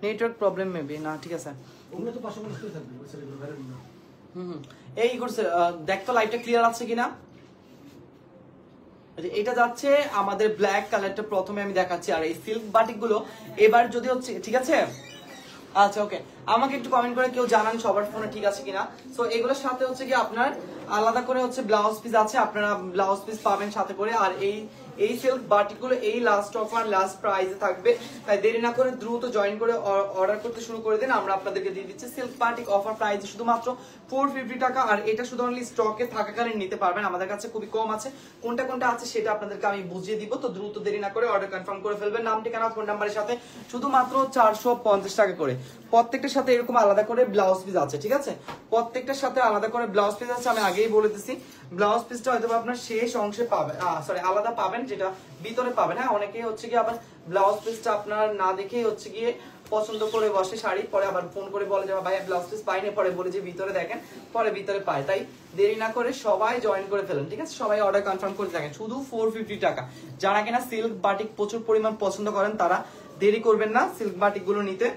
Network problem maybe না, ঠিক আছে। ওগুলো তো পাশাপাশি থাকবে সেগুলো বাইরে না। এই করছে, দেখতো লাইভটা ক্লিয়ার আছে কিনা। এটা যাচ্ছে আমাদের ব্ল্যাক কালারটা প্রথমে আমি দেখাচ্ছি, আর এই সিল্ক বাটিক গুলো এবার যদি হচ্ছে, ঠিক আছে। আচ্ছা ওকে, আমাকে একটু কমেন্ট করে কেউ জানান সবার ফোনে ঠিক আছে কিনা। সো এগুলোর সাথে হচ্ছে কি আপনার আলাদা করে হচ্ছে ব্লাউজ পিস আছে, আপনারা ব্লাউজ পিস পাবেন সাথে করে। আর এই সিল্ক বাটিক গুলো এই লাস্ট অফার লাস্ট প্রাইসে থাকবে, তাই দেরি না করে দ্রুত জয়েন করে অর্ডার করতে শুরু করে দিন। আমরা আপনাদেরকে দিয়ে দিচ্ছি সিল্ক বাটিক অফার প্রাইস শুধুমাত্র 450 টাকা। আর এটা শুধু অনলি স্টকে থাকাকালীন নিতে পারবেন, আমাদের কাছে খুবই কম আছে। কোনটা কোনটা আছে সেটা আপনাদেরকে আমি বুঝিয়ে দিব, তো দ্রুত দেরি না করে অর্ডার কনফার্ম করে ফেলবেন। নাম ঠিকানা ফোন নাম্বারের সাথে শুধুমাত্র 450 টাকা করে। প্রত্যেকটার সাথে এরকম আলাদা করে ব্লাউজ পিস আছে, ঠিক আছে। প্রত্যেকটার সাথে আলাদা করে ব্লাউজ পিস আছে, আমি আগেই বলে দিচ্ছি। ব্লাউজ পিসটা হয়তো আপনার শেষ অংশে পাবেন, সরি আলাদা পাবেন, যেটা ভিতরে পাবেন। হ্যাঁ, অনেকেই হচ্ছে কি আবার ব্লাউজ পিসটা আপনার না দেখেই হচ্ছে গিয়ে পছন্দ করে বসে শাড়ি, পরে আবার ফোন করে বলে যে ভাই ব্লাউজ পিস পাইনি, পরে বলে যে ভিতরে দেখেন, পরে ভিতরে পায়। তাই দেরি না করে সবাই জয়েন করে ফেলেন, ঠিক আছে। সবাই অর্ডার কনফার্ম করে থাকেন শুধু 450 টাকা। যারা কিনা সিল্ক বাটিক প্রচুর পরিমাণ পছন্দ করেন তারা দেরি করবেন না সিল্ক বাটিক গুলো নিতে,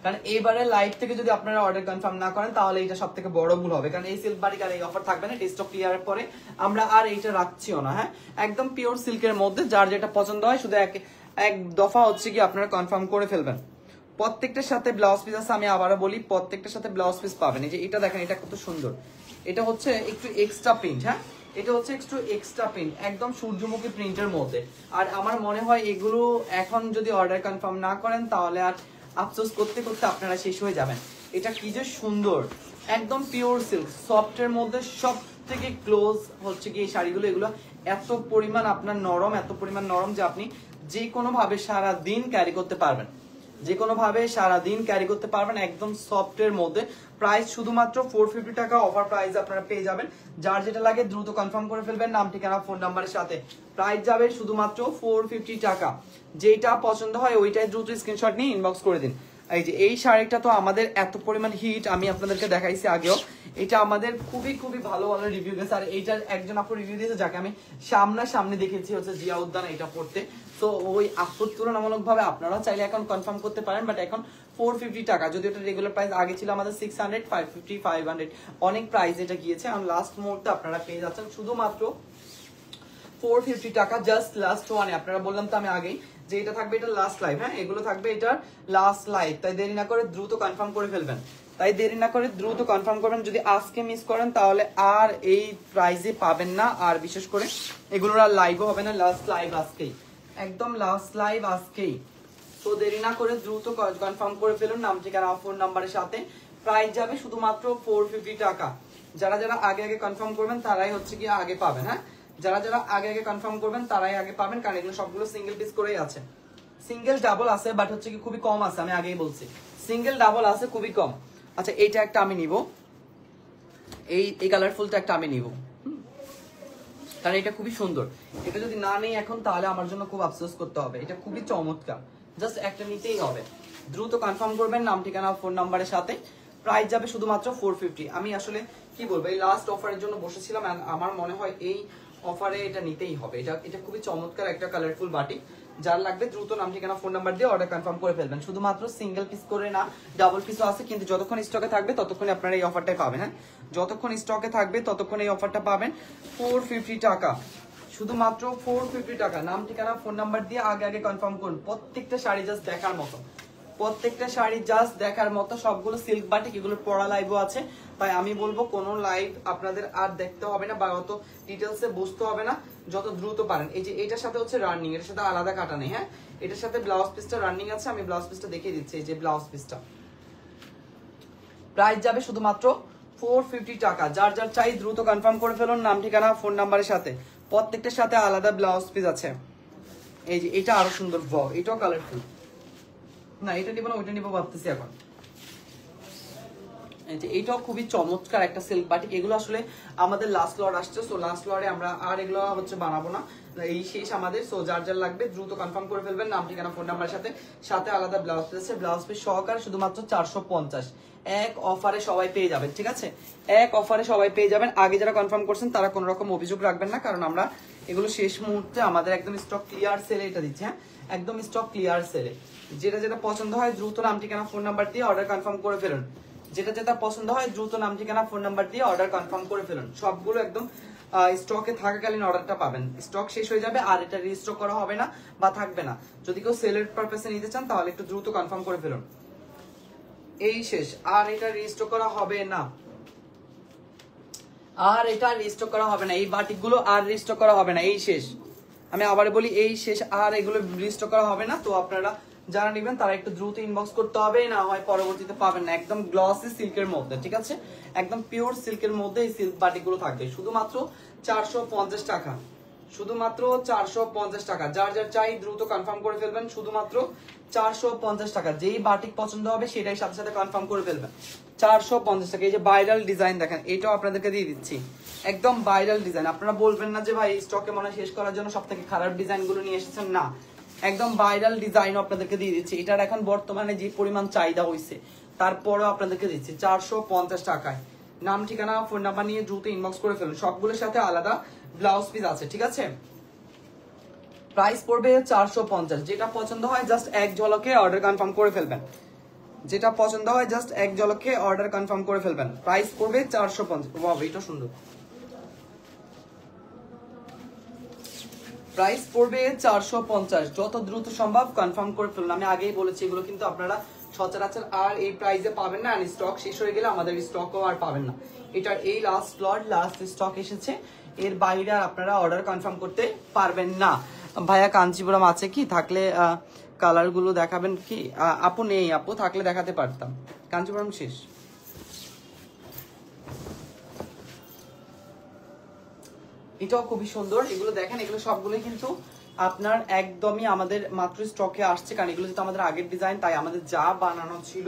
কারণ এইবারে লাইভ থেকে যদি আপনারা অর্ডার কনফার্ম না করেন তাহলে এটা সব থেকে বড় ভুল হবে। কারণ এই সিল্ক বাটিক আর এই অফার থাকবে না, স্টক ক্লিয়ার পরে আমরা আর এইটা রাখছিও না। হ্যাঁ, একদম পিওর সিল্কের মধ্যে যার যেটা পছন্দ হয় শুধু এক দফা হচ্ছে কি আপনারা কনফার্ম করে ফেলবেন। প্রত্যেকটার সাথে ব্লাউজ পিস আছে, আমি আবারও বলি প্রত্যেকটার সাথে ব্লাউজ পিস পাবেন। এই যে এটা দেখেন, এটা কত সুন্দর, এটা হচ্ছে একটু এক্সট্রা প্রিন্ট। হ্যাঁ, এটা হচ্ছে একটু এক্সট্রা প্রিন্ট, একদম সূর্যমুখী প্রিন্টের মধ্যে। আর আমার মনে হয় এগুলো এখন যদি অর্ডার কনফার্ম না করেন তাহলে আর আফসোস করতে করতে আপনারা শেষ হয়ে যাবেন। এটা কি যে সুন্দর, একদম পিওর সিল্ক সফটের মধ্যে সব থেকে ক্লোজ হচ্ছে কি এই শাড়িগুলো। এগুলো এত পরিমাণ আপনার নরম, এত পরিমাণ নরম যে আপনি যে কোনো ভাবে সারা দিন ক্যারি করতে পারবেন, যে কোনো ভাবে সারা দিন ক্যারি করতে পারবেন, একদম সফটের মধ্যে। প্রাইস শুধুমাত্র 450 টাকা অফার প্রাইস আপনারা পেয়ে যাবেন। যার যেটা লাগে দ্রুত কনফার্ম করে ফেলবেন নাম ঠিকানা ফোন নাম্বারের সাথে। প্রাইস যাবে শুধুমাত্র 450 টাকা। যেটা পছন্দ হয় ওইটাই দ্রুত স্ক্রিনশট নিয়ে ইনবক্স করে দিন। এই যে এই শাড়িটা তো আমাদের এত পরিমাণ হিট, আমি আপনাদেরকে দেখাইছি আগেও। এটা আমাদের খুবই খুবই ভালো ভালো রিভিউ গেছে। আর এইটার একজন আপু রিভিউ দিয়েছে যাকে আমি সামনাসামনি দেখেছি হচ্ছে জিয়া উদ্যান এটা পড়তে। তো ওই আপুর তুলনামূলক ভাবে আপনারা চাইলে এখন কনফার্ম করতে পারেন, বাট এখন 450 টাকা। যদি এটা রেগুলার প্রাইস আগে ছিল আমাদের 600, 550, 500 অনেক প্রাইস এটা গিয়েছে। আর লাস্ট মুহূর্তে আপনারা পেয়ে যাচ্ছেন শুধুমাত্র 450 টাকা, জাস্ট লাস্ট ওয়ানে। আপনারা বললাম তো আমি আগেই যে এটা থাকবে, এটা লাস্ট লাইভ। হ্যাঁ, এগুলো থাকবে এটার লাস্ট লাইভ, তাই দেরি না করে দ্রুত কনফার্ম করে ফেলবেন। তাই দেরি না করে দ্রুত কনফার্ম করবেন। যদি আজকে মিস করেন তাহলে আর এই প্রাইজে পাবেন না, আর বিশেষ করে এগুলোর আর লাইভও হবে না। লাস্ট লাইভ আজকেই, একদম লাস্ট লাইভ আজকেই। তো দেরি না করে দ্রুত কনফার্ম করে ফেলুন নাম ঠিকানা ফোন নাম্বারের সাথে। প্রাইস যাবে শুধুমাত্র 450 টাকা। যারা যারা আগে আগে কনফার্ম করবেন তারাই হচ্ছে কি আগে পাবেন। হ্যাঁ, যারা যারা আগে আগে কনফার্ম করবেন তারাই আগে পাবেন, কারণ এগুলো সবগুলো সিঙ্গেল পিস করেই আছে। সিঙ্গেল ডাবল আছে বাট হচ্ছে কি খুবই কম আছে, আমি আগেই বলছি সিঙ্গেল ডাবল আছে খুবই কম। আচ্ছা, এইটা একটা আমি নিব, এই কালারফুলটা একটা আমি নিব, কারণ এটা খুবই সুন্দর। এটা যদি না নেই এখন তাহলে আমার জন্য খুব আফসোস করতে হবে। এটা খুবই চমৎকার, জাস্ট একটা নিতেই হবে। দ্রুত কনফার্ম করবেন নাম ঠিকানা ফোন নাম্বারের সাথে। প্রাইস যাবে শুধুমাত্র 450। আমি আসলে কি বলবো, এই লাস্ট অফারের জন্য বসেছিলাম, আমার মনে হয় এই অফারে এটা নিতেই হবে। এটা খুবই চমৎকার একটা কালারফুল বাটি। যার লাগবে দ্রুত নাম ঠিকানা ফোন নাম্বার দিয়ে অর্ডার কনফার্ম করে ফেলবেন। শুধুমাত্র সিঙ্গেল পিস করে না, ডাবল পিসও আছে, কিন্তু যতক্ষণ স্টকে থাকবে ততক্ষণ আপনারা এই অফারটাই পাবেন। হ্যাঁ, যতক্ষণ স্টকে থাকবে ততক্ষণ এই অফারটা পাবেন। 450 টাকা, শুধুমাত্র 450 টাকা। নাম ঠিকানা ফোন নাম্বার দিয়ে আগে আগে কনফার্ম করুন। প্রত্যেকটা শাড়ি জাস্ট দেখার মতো, প্রত্যেকটা শাড়ি জাস্ট দেখার মতো। সবগুলো সিল্ক বাটিক, এগুলো পড়া লাইভও আছে। তাই আমি বলবো কোনো লাইভ আপনাদের আর দেখতে হবে না বা অত ডিটেলসে বুঝতে হবে না, যত দ্রুত পারেন। এই যে এটার সাথে হচ্ছে রানিং, এটার সাথে আলাদা কাটা নেই। হ্যাঁ, এটার সাথে ব্লাউজ পিসটা রানিং আছে, আমি ব্লাউজ পিসটা দেখিয়ে দিচ্ছি। এই যে ব্লাউজ পিসটা প্রাইস যাবে শুধুমাত্র 450 টাকা। যার যার চাই দ্রুত কনফার্ম করে ফেলুন নাম ঠিকানা ফোন নাম্বারের সাথে। প্রত্যেকটার সাথে আলাদা ব্লাউজ পিস আছে। এই যে এটা আরো সুন্দর, এটাও কালারফুল। না, এটা নিব না, ওইটা নিবো ভাবতেছি এখন। এইটাও খুবই চমৎকার একটা সিল্ক বাটিক। এগুলো আসলে আমাদের লাস্ট লট আসছে, সো লাস্ট লটে আমরা আর এগুলো হচ্ছে বানাবো না। এই শেষ আমাদের। সো যার যার লাগবে দ্রুত কনফার্ম করে ফেলবেন, নাম ঠিকানা ফোন নাম্বারের সাথে। সাথে আলাদা ব্লাউজ পিস আছে, ব্লাউজ পিস সহকারে শুধুমাত্র 450। এক অফারে সবাই পেয়ে যাবেন, ঠিক আছে? এক অফারে সবাই পেয়ে যাবেন। আগে যারা কনফার্ম করছেন তারা কোনো রকম অভিযোগ রাখবেন না, কারণ আমরা এগুলো শেষ মুহূর্তে আমাদের একদম স্টক ক্লিয়ার সেলে এটা দিচ্ছি। হ্যাঁ, একদম স্টক ক্লিয়ার সেলে। যেটা যেটা পছন্দ হয় দ্রুত নাম ঠিকানা ফোন নাম্বার দিয়ে অর্ডার কনফার্ম করে ফেলুন। যেটা যেটা পছন্দ হয় দ্রুত নাম ঠিকানা ফোন নাম্বার দিয়ে অর্ডার কনফার্ম করে ফেলুন। সবগুলো একদম স্টকে থাকাকালীন অর্ডারটা পাবেন। স্টক শেষ হয়ে যাবে আর এটা রিস্টক করা হবে না বা থাকবে না। যদি কেউ সেলের পারপাসে নিতে চান তাহলে একটু দ্রুত কনফার্ম করে ফেলুন। এই শেষ, আর এটা রিস্টক করা হবে না, আর এটা রিস্টক করা হবে না। এই বাটিকগুলো আর রিস্টক করা হবে না, এই শেষ। আমি আবার বলি, এই শেষ, আর এগুলো রিস্টক করা হবে না। তো আপনারা যারা নেবেন তারা একটু দ্রুত ইনবক্স করতে হবে, না হয় পরবর্তীতে পাবেন না। একদম গ্লসি সিল্কের মধ্যে, ঠিক আছে? একদম পিওর সিল্কের মধ্যে এই সিল্ক বাটিকগুলো থাকবে শুধুমাত্র 450 টাকা, শুধুমাত্র 450 টাকা। যার যার চাই দ্রুত কনফার্ম করে ফেলবেন, শুধুমাত্র 450 টাকা। যেই বাটিক পছন্দ হবে সেটাই সাথে সাথে কনফার্ম করে ফেলবেন। 450 টাকা। এই যে ভাইরাল ডিজাইন দেখেন, এটাও আপনাদেরকে দিয়ে দিচ্ছি, একদম ভাইরাল ডিজাইন। আপনারা বলবেন না যে ভাই স্টকে মনে হয় শেষ করার জন্য সব থেকে খারাপ ডিজাইন গুলো নিয়ে এসেছেন, না, একদম ভাইরাল ডিজাইন আপনাদেরকে দিয়ে দিচ্ছি। এটার এখন বর্তমানে যে পরিমাণ চাহিদা হয়েছে তারপরেও আপনাদেরকে দিচ্ছি 450 টাকায়। নাম ঠিকানা ফোন নাম্বার নিয়ে দ্রুত ইনবক্স করে ফেলুন। সবগুলোর সাথে আলাদা ব্লাউজ পিস আছে, ঠিক আছে? প্রাইস পড়বে 450। যেটা পছন্দ হয় জাস্ট এক ঝলকে অর্ডার কনফার্ম করে ফেলবেন। যেটা পছন্দ হয় জাস্ট এক ঝলকে অর্ডার কনফার্ম করে ফেলবেন। প্রাইস পড়বে 450। ওয়াও, এটা সুন্দর। প্রাইস পড়বে 450। যত দ্রুত সম্ভব কনফার্ম করে ফেলুন। আমি আগেই বলেছি এগুলো কিন্তু আপনারা সচরাচর আর এই প্রাইসে পাবেন না, আর স্টক শেষ হয়ে গেলে আমাদের স্টকও আর পাবেন না। এটার এই লাস্ট লট, লাস্ট স্টক এসেছে, এর বাইরে আর আপনারা অর্ডার কনফার্ম করতে পারবেন না। ভাইয়া কাঞ্চিপুরম আছে কি? থাকলে কালার গুলো দেখাবেন কি? আপু নেই, আপু থাকলে দেখাতে পারতাম। কাঞ্চিপুরম শেষ। এটাও খুবই সুন্দর। এগুলো দেখেন, এগুলো সবগুলোই কিন্তু আপনার একদমই আমাদের মাত্র স্টকে আসছে, কারণ এগুলো যেহেতু আমাদের আগের ডিজাইন, তাই আমাদের যা বানানো ছিল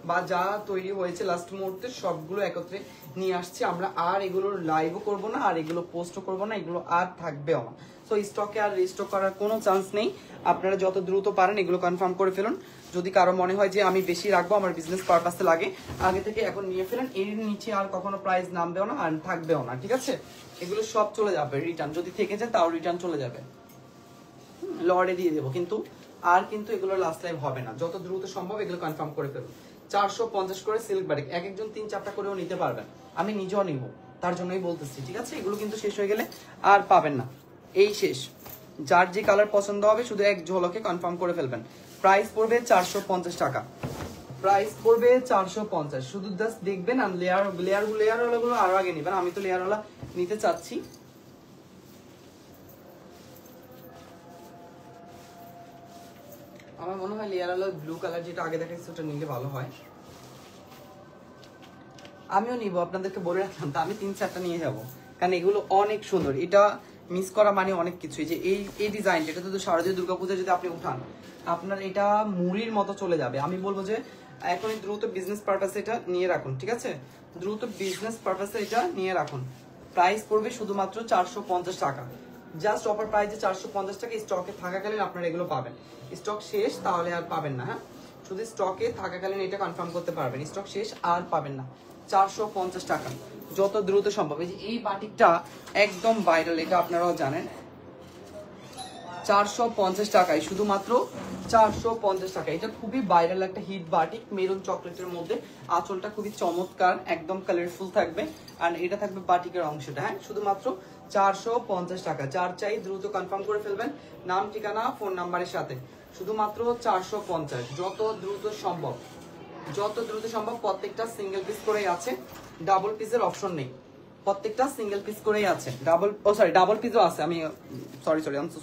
বা যা তৈরি হয়েছে লাস্ট মুহূর্তে সবগুলো একত্রে নিয়ে আসছে আমরা। আর এগুলো লাইভও করব না, আর এগুলো পোস্টও করব না, এগুলো আর থাকবেও না। সো স্টকে আর রিস্টক করার কোনো চান্স নেই। আপনারা যত দ্রুত পারেন এগুলো কনফার্ম করে ফেলুন। যদি কারো মনে হয় যে আমি বেশি রাখবো, আমার বিজনেস পারপাসে লাগে, আগে থেকে এখন নিয়ে ফেলেন। এর নিচে আর কখনো প্রাইস নামবেও না আর থাকবেও না, ঠিক আছে? এগুলো সব চলে যাবে রিটার্ন, যদি থেকে যায় তাও রিটার্ন চলে যাবে, লর্ডে দিয়ে দেবো। কিন্তু আর কিন্তু এগুলো লাস্ট লাইভ হবে না। যত দ্রুত সম্ভব এগুলো কনফার্ম করে ফেলুন। 450 করে সিল্ক বাটিক, এক একজন 3-4টা করেও নিতে পারবেন। আমি নিজেও নিব, তার জন্যই বলতেছি, ঠিক আছে? এগুলো কিন্তু শেষ হয়ে গেলে আর পাবেন না, এই শেষ। যার যে কালার পছন্দ হবে শুধু এক ঝলকে কনফার্ম করে ফেলবেন। প্রাইস পড়বে 450 টাকা। প্রাইস পড়বে 450। শুধু জাস্ট দেখবেন আর লেয়ারগুলো আরো আগে নেবেন। আমি তো লেয়ারওয়ালা নিতে চাচ্ছি। আমার মনে হয় লেয়ারওয়ালা ব্লু কালার যেটা আগে দেখাচ্ছি ওটা নিলে ভালো হয়। আমিও নিব, আপনাদেরকে বলে রাখলাম তো, আমি 3-4টা নিয়ে যাব, কারণ এগুলো অনেক সুন্দর। এটা মিস করা মানে অনেক কিছু। যে এই ডিজাইনটা, এটা তো শারদীয় দুর্গাপূজা যদি আপনি উঠান, আপনার এটা মুড়ির মতো চলে যাবে। আমি বলবো যে এখনই দ্রুত বিজনেস পারপাসে এটা নিয়ে রাখুন, ঠিক আছে? দ্রুত বিজনেস পারপাসে এটা নিয়ে রাখুন। প্রাইস পড়বে শুধুমাত্র 450 টাকা। জাস্ট অফার প্রাইসে 450 টাকা। স্টকে থাকাকালীন আপনারা এগুলো পাবেন। স্টক শেষ তাহলে আর পাবেন না। হ্যাঁ, শুধু স্টকে থাকাকালীন এটা কনফার্ম করতে পারবেন। স্টক শেষ আর পাবেন না। 450 টাকা, যত দ্রুত সম্ভব। এই যে এই বাটিকটা একদম ভাইরাল, এটা আপনারাও জানেন। 450 টাকায়, শুধুমাত্র 450 টাকা। এটা খুবই ভাইরাল একটা হিট বাটিক, মেরুন চকলেটের মধ্যে। আঁচলটা খুবই চমৎকার, একদম কালারফুল থাকবে। আর এটা থাকবে বাটিকের অংশটা। হ্যাঁ, শুধুমাত্র 450 টাকা। যার চাই দ্রুত কনফার্ম করে ফেলবেন, নাম ঠিকানা ফোন নাম্বারের সাথে। শুধুমাত্র 450, যত দ্রুত সম্ভব, যত দ্রুত সম্ভব। প্রত্যেকটা সিঙ্গেল পিস করেই আছে, ডাবল পিসের অপশন নেই। প্রত্যেকটা সিঙ্গেল পিস করেই আছে। ডাবল পিসও আছে। আমি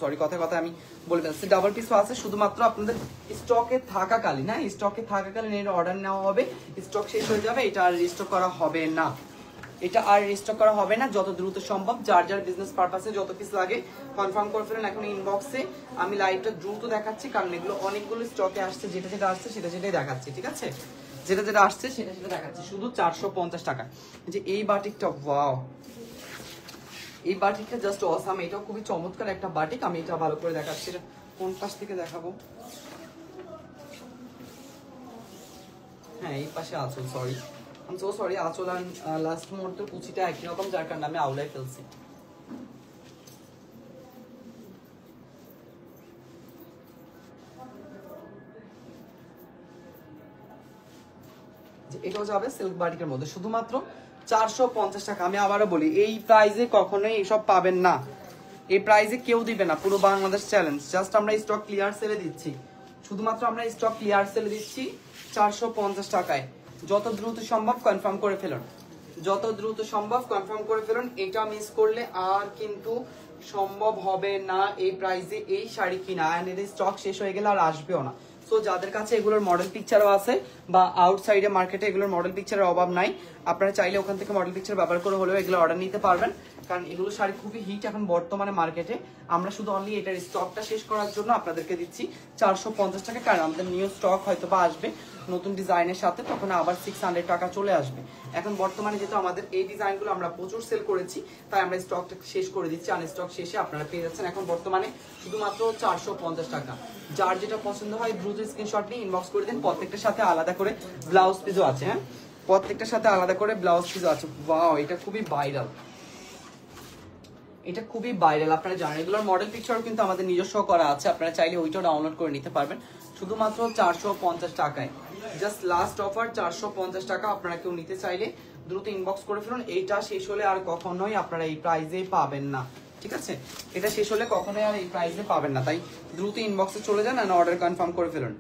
সরি কথায় আমি বলে দিচ্ছি, ডাবল পিসও আছে। শুধুমাত্র আপনাদের স্টকে থাকাকালীন, হ্যাঁ, স্টকে থাকাকালীন এর অর্ডার নেওয়া হবে। স্টক শেষ হয়ে যাবে, এটা আর রিস্টক করা হবে না। এটা আর রিস্টক করা হবে না। যত দ্রুত সম্ভব যার যার বিজনেস পারপাসে যত পিস লাগে কনফার্ম করে ফেলেন এখন ইনবক্সে। আমি লাইভটা দ্রুত দেখাচ্ছি, কারণ এগুলো অনেকগুলো স্টকে আসছে। যেটা যেটা আসছে সেটাই দেখাচ্ছি, ঠিক আছে? যেটা যেটা আসছে সেটা দেখাচ্ছি। শুধু 450 টাকা। যে এই বাটিকটা, ওয়াও, এই বাটিকটা জাস্ট অসাম, এটাও খুবই চমৎকার একটা বাটিক। আমি এটা ভালো করে দেখাচ্ছি, এটা কোন পাশ থেকে দেখাবো? হ্যাঁ এই পাশে আঁচল, sorry I am so sorry, আঁচল আর লাস্ট মুহূর্তের কুচিটা একই রকম, যার কারণে আমি আউলাই ফেলছি। এটাও যাবে সিল্ক বাটিকের মধ্যে, শুধুমাত্র 450 টাকা। আমি আবারও বলি, এই প্রাইসে কখনোই এইসব পাবেন না, এই প্রাইসে কেউ দিবে না, পুরো বাংলাদেশ চ্যালেঞ্জ। জাস্ট আমরা স্টক ক্লিয়ার সেলে দিচ্ছি, শুধুমাত্র আমরা স্টক ক্লিয়ার সেলে দিচ্ছি 450 টাকায়। যত দ্রুত সম্ভব কনফার্ম করে ফেলুন, যত দ্রুত সম্ভব কনফার্ম করে ফেলুন। এটা মিস করলে আর কিন্তু সম্ভব হবে না এই প্রাইসে এই শাড়ি কিনা, এন্ড এর স্টক শেষ হয়ে গেলে আর আসবেও না। সো যাদের কাছে এগুলোর মডেল পিকচারও আছে বা আউটসাইডে মার্কেটে এগুলোর মডেল পিকচারের অভাব নাই, আপনারা চাইলে ওখান থেকে মডেল পিকচার ব্যবহার করে হলেও এগুলো অর্ডার নিতে পারবেন, কারণ এগুলো শাড়ি খুবই হিট এখন বর্তমানে মার্কেটে। আমরা শুধু অনলি এটার স্টকটা শেষ করার জন্য আপনাদেরকে দিচ্ছি 450 টাকা, কারণ আমাদের নিউ স্টক হয়তো বা আসবে নতুন ডিজাইনের সাথে, তখন আবার 600 টাকা চলে আসবে। এখন বর্তমানে যেহেতু আমাদের এই ডিজাইনগুলো আমরা প্রচুর সেল করেছি, তাই আমরা স্টকটা শেষ করে দিচ্ছি। আন স্টক শেষে আপনারা পেয়ে যাচ্ছেন এখন বর্তমানে শুধুমাত্র 450 টাকা। যার যেটা পছন্দ হয় দ্রুত স্ক্রিনশট নিয়ে ইনবক্স করে দিন। প্রত্যেকটার সাথে আলাদা করে ব্লাউজ পিসও আছে, হ্যাঁ প্রত্যেকটার সাথে আলাদা করে ব্লাউজ পিসও আছে। ওয়াও, এটা খুবই ভাইরাল, এটা খুবই ভাইরাল, আপনারা জানেন। এগুলোর মডেল পিকচারও কিন্তু আমাদের নিজস্ব করা আছে, আপনারা চাইলে ওইটাও ডাউনলোড করে নিতে পারবেন শুধুমাত্র 450 টাকায়। জাস্ট লাস্ট অফার 450 টাকা। আপনারা কেউ নিতে চাইলে দ্রুত ইনবক্স করে ফেলুন, এইটা শেষ হলে আর কখনোই আপনারা এই প্রাইসে পাবেন না, ঠিক আছে? এটা শেষ হলে কখনোই আর এই প্রাইসে পাবেন না, তাই দ্রুত ইনবক্সে চলে যান আর অর্ডার কনফার্ম করে ফেলুন।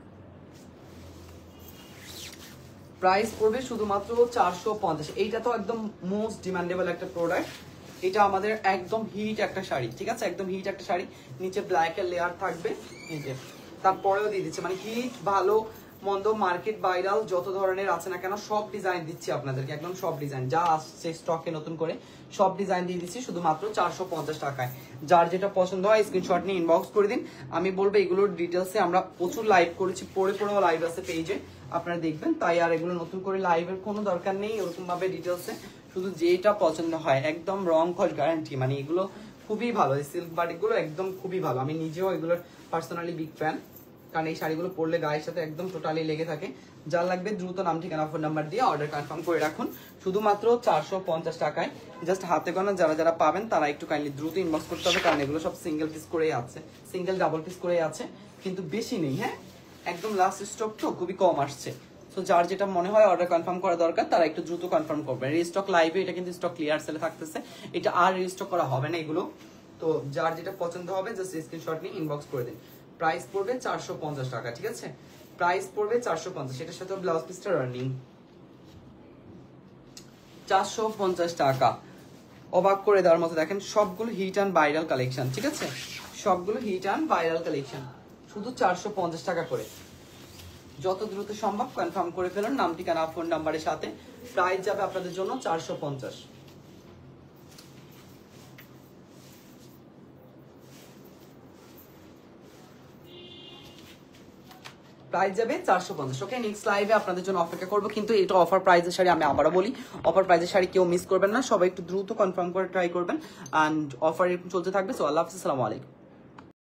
প্রাইস পড়বে শুধুমাত্র 450। এইটা তো একদম মোস্ট ডিমান্ডেবল একটা প্রোডাক্ট, এটা আমাদের একদম হিট একটা শাড়ি, ঠিক আছে? একদম হিট একটা শাড়ি, নিচে ব্ল্যাক এর লেয়ার থাকবে, এই যে তারপরেও দিয়ে দিচ্ছে, মানে হিট ভালো মন্দ মার্কেট ভাইরাল যত ধরনের আছে না কেন সব ডিজাইন দিচ্ছি আপনাদেরকে, একদম সব ডিজাইন যা আসছে স্টকে নতুন করে সব ডিজাইন দিয়ে দিচ্ছি শুধুমাত্র 450 টাকায়। যার যেটা পছন্দ হয় স্ক্রিনশট নিয়ে ইনবক্স করে দিন। আমি বলবো এগুলোর ডিটেলসে আমরা প্রচুর লাইভ করেছি, পড়ে লাইভ আছে পেজে, আপনারা দেখবেন, তাই আর এগুলো নতুন করে লাইভের কোনো দরকার নেই ওরকম ভাবে ডিটেলসে। শুধু যেটা পছন্দ হয় একদম রং খস গ্যারান্টি, মানে এগুলো খুবই ভালো, এই সিল্ক বাটিকগুলো একদম খুবই ভালো। আমি নিজেও এগুলোর পার্সোনালি বিগ ফ্যান, কারণ এই শাড়িগুলো পরলে গায়ের সাথে একদম টোটালি লেগে থাকে। যার লাগবে দ্রুত নাম ঠিকানা ফোন নাম্বার দিয়ে অর্ডার কনফার্ম করে রাখুন শুধুমাত্র 450 টাকায়। জাস্ট হাতে গোনা যারা যারা পাবেন তারা একটু কাইন্ডলি দ্রুত ইনবক্স করতে হবে, কারণ এগুলো সব সিঙ্গেল পিস করেই আছে, সিঙ্গেল ডাবল পিস করেই আছে, কিন্তু বেশি নেই, হ্যাঁ একদম লাস্ট স্টক তো খুবই কম আসছে। তো যার যেটা মনে হয় অর্ডার কনফার্ম করা দরকার তারা একটু দ্রুত কনফার্ম করবেন। রিস্টক লাইভে এটা কিন্তু স্টক ক্লিয়ার সেলে থাকতেছে, এটা আর রিস্টক করা হবে না এগুলো। তো যার যেটা পছন্দ হবে জাস্ট স্ক্রিনশট নিয়ে ইনবক্স করে দিন। প্রাইস পড়বে 450 টাকা, ঠিক আছে? প্রাইস পড়বে 450, এটার সাথে ব্লাউজ পিসটা রানিং 450 টাকা। অবাক করে দেওয়ার মতো, দেখেন সবগুলো হিট অ্যান্ড ভাইরাল কালেকশন, ঠিক আছে? সবগুলো হিট অ্যান্ড ভাইরাল কালেকশন, শুধু 450 টাকা করে। যত দ্রুত সম্ভব কনফার্ম করে ফেলুন নাম ঠিকানা ফোন নাম্বারের সাথে। প্রাইস যাবে আপনাদের জন্য 450, প্রাইস যাবে 450। ওকে, নেক্সট লাইভে আপনাদের জন্য অপেক্ষা করবো, কিন্তু এটা অফার প্রাইসের শাড়ি। আমি আবারও বলি, অফার প্রাইসের শাড়ি কেউ মিস করবেন না, সবাই একটু দ্রুত কনফার্ম করে ট্রাই করবেন, অ্যান্ড অফার চলতে থাকবে। সো আল্লাহ হাফিজ, আসসালামু আলাইকুম।